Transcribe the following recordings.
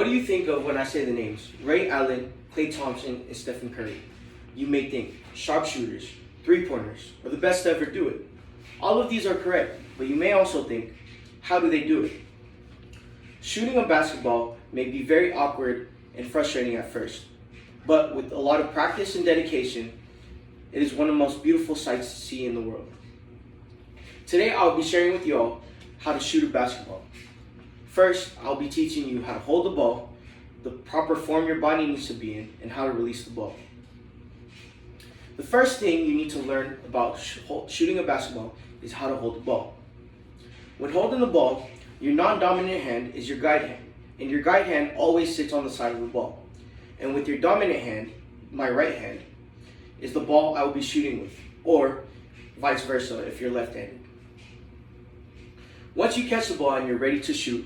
What do you think of when I say the names Ray Allen, Klay Thompson, and Stephen Curry? You may think sharpshooters, three-pointers, or the best to ever do it. All of these are correct, but you may also think, how do they do it? Shooting a basketball may be very awkward and frustrating at first, but with a lot of practice and dedication, it is one of the most beautiful sights to see in the world. Today I'll be sharing with you all how to shoot a basketball. First, I'll be teaching you how to hold the ball, the proper form your body needs to be in, and how to release the ball. The first thing you need to learn about shooting a basketball is how to hold the ball. When holding the ball, your non-dominant hand is your guide hand, and your guide hand always sits on the side of the ball. And with your dominant hand, my right hand, is the ball I will be shooting with, or vice versa if you're left-handed. Once you catch the ball and you're ready to shoot,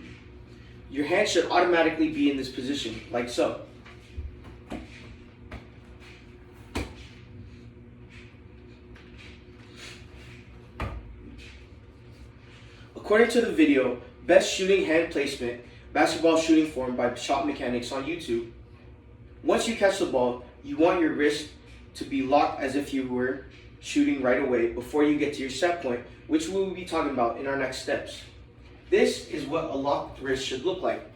your hand should automatically be in this position, like so. According to the video, Best Shooting Hand Placement, Basketball Shooting Form by Shot Mechanics on YouTube, once you catch the ball, you want your wrist to be locked as if you were shooting right away before you get to your set point, which we will be talking about in our next steps. This is what a locked wrist should look like.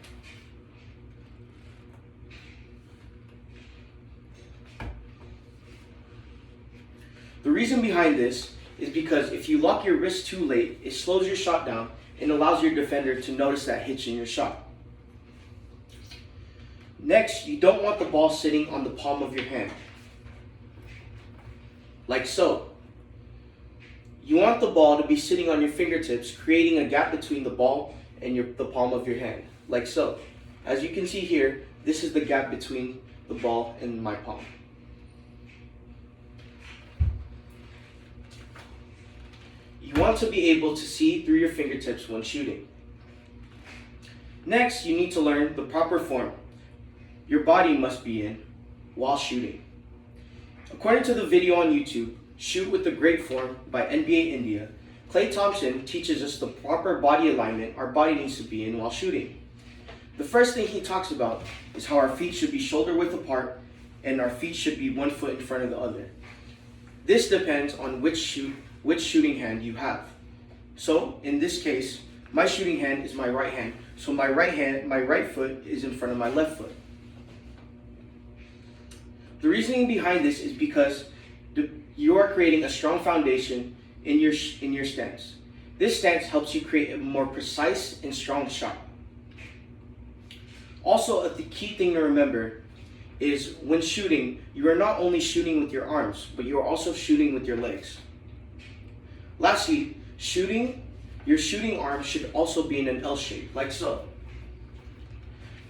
The reason behind this is because if you lock your wrist too late, it slows your shot down and allows your defender to notice that hitch in your shot. Next, you don't want the ball sitting on the palm of your hand, like so. You want the ball to be sitting on your fingertips, creating a gap between the ball and the palm of your hand, like so. As you can see here, this is the gap between the ball and my palm. You want to be able to see through your fingertips when shooting. Next, you need to learn the proper form your body must be in while shooting. According to the video on YouTube, Shoot with the Great Form by NBA India, Klay Thompson teaches us the proper body alignment our body needs to be in while shooting. The first thing he talks about is how our feet should be shoulder width apart and our feet should be 1 foot in front of the other. This depends on which shooting hand you have. So in this case, my shooting hand is my right hand, so my right foot is in front of my left foot. The reasoning behind this is because you are creating a strong foundation in your stance. This stance helps you create a more precise and strong shot. Also, the key thing to remember is when shooting, you are not only shooting with your arms, but you are also shooting with your legs. Lastly, your shooting arm should also be in an L shape, like so.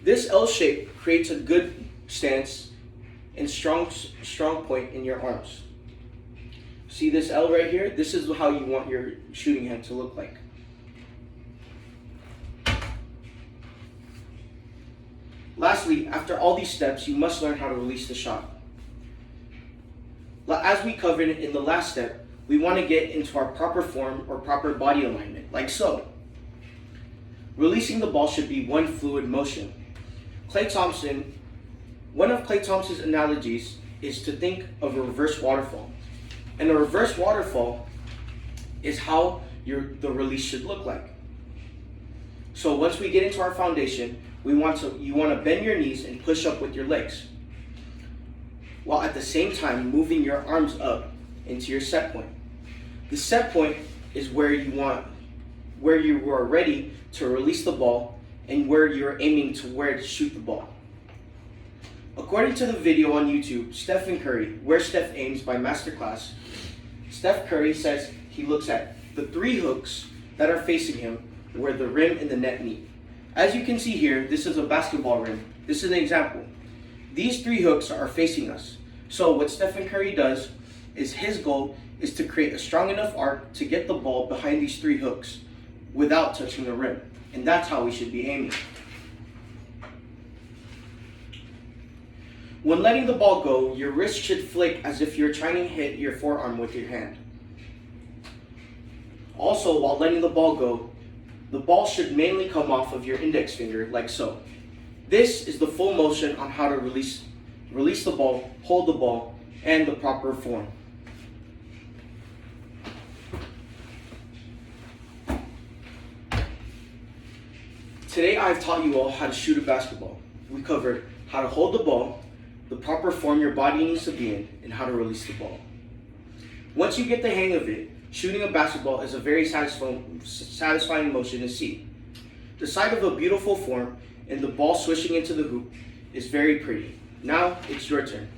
This L shape creates a good stance and strong point in your arms. See this L right here? This is how you want your shooting hand to look like. Lastly, after all these steps, you must learn how to release the shot. As we covered in the last step, we want to get into our proper form or proper body alignment, like so. Releasing the ball should be one fluid motion. One of Klay Thompson's analogies is to think of a reverse waterfall. And a reverse waterfall is how the release should look like. So once we get into our foundation, you want to bend your knees and push up with your legs, while at the same time moving your arms up into your set point. The set point is where you are ready to release the ball and where you're aiming to shoot the ball. According to the video on YouTube, Stephen Curry, Where Steph Aims by Masterclass, Steph Curry says he looks at the 3 hooks that are facing him where the rim and the net meet. As you can see here, this is a basketball rim. This is an example. These 3 hooks are facing us. So what Stephen Curry does is his goal is to create a strong enough arc to get the ball behind these 3 hooks without touching the rim. And that's how we should be aiming. When letting the ball go, your wrist should flick as if you're trying to hit your forearm with your hand. Also, while letting the ball go, the ball should mainly come off of your index finger, like so. This is the full motion on how to release the ball, hold the ball, and the proper form. Today I've taught you all how to shoot a basketball. We covered how to hold the ball, the proper form your body needs to be in, and how to release the ball. Once you get the hang of it, shooting a basketball is a very satisfying motion to see. The sight of a beautiful form and the ball swishing into the hoop is very pretty. Now it's your turn.